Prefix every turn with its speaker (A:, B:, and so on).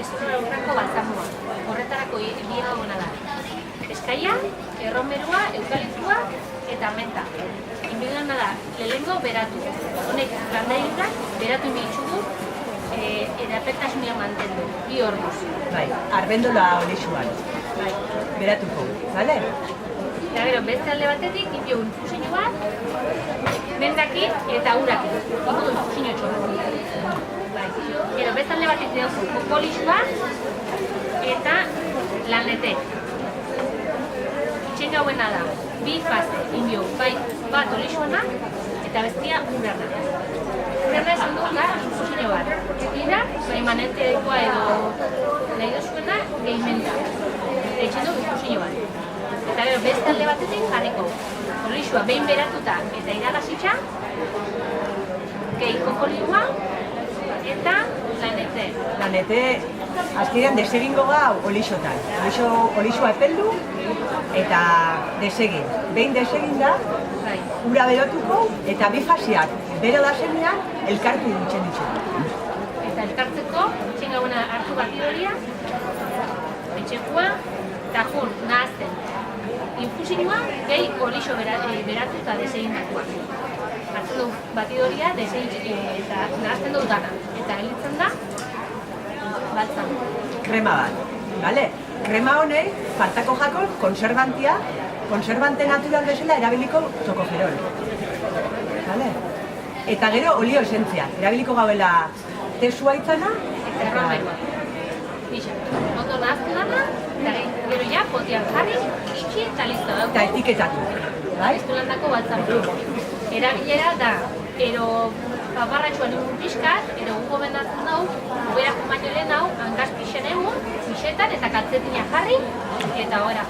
A: gezurra urrako balsamua. Horretarako ideia ona da. Eskaia, erromerua, eukaliptua eta menta. Inbidana da, lehenengo beratu. Honek landailutak beratu inbitzugu eta efektasunia mantendu, 2 orduz.
B: Bai, arbendola olixuan.
A: Bai.
B: Beratuko, bale?
A: Eta gero, beste alde batetik, inbio infusio bat, mendakin eta urakin. Ingo infusio txoa. Bai. Gero, beste alde batetik dauzu kokolixua eta lanete. Itxen gauena da, 2 fase, inbio, bat olixuana eta bestia urarra. Urarra esan du da infusio bat. Dira, manentekoa edo nahi dozuena, gehi menta. Itxen du infusio bat. Eta gero, beste alde batetik jarriko. Olixua behin beratuta eta iragasitxa, gehi kokolioa eta lanete.
B: Lanete, azkenean desegingo gau olixotan. Olixua epeldu eta desegin. Behin desegin da, ura berotuko eta 2 faseak bero da zenean elkartu ditzen ditzen.
A: Eta elkartzeko, itxen gauna hartu batidoria, etxekua, eta jun, nahazten. Infusioa gehi olixo beratu eta desegindakoa. Hartzen du batidoria eta nahazten du dana. Eta gelitzen da, baltzan.
B: Krema bat, bale? Krema honek, faltako jakon, konserbante natural bezala erabiliko tokoferol. Bale? Eta gero olio esentzia, erabiliko gauela tesua itzana
A: eta erromerua. Bixa, ondo nahazten dana, eta gero ja potian jarri, itxi eta listo.
B: eta etiketatu. Bai?
A: Estulandako baltzan. Erabilera da, ero paparratxoan egun pixkat, ero gu gomendatzen dau, guberako baino lehen hau, hankaz pixen egun, pixetan eta kaltzetina jarri, eta ora.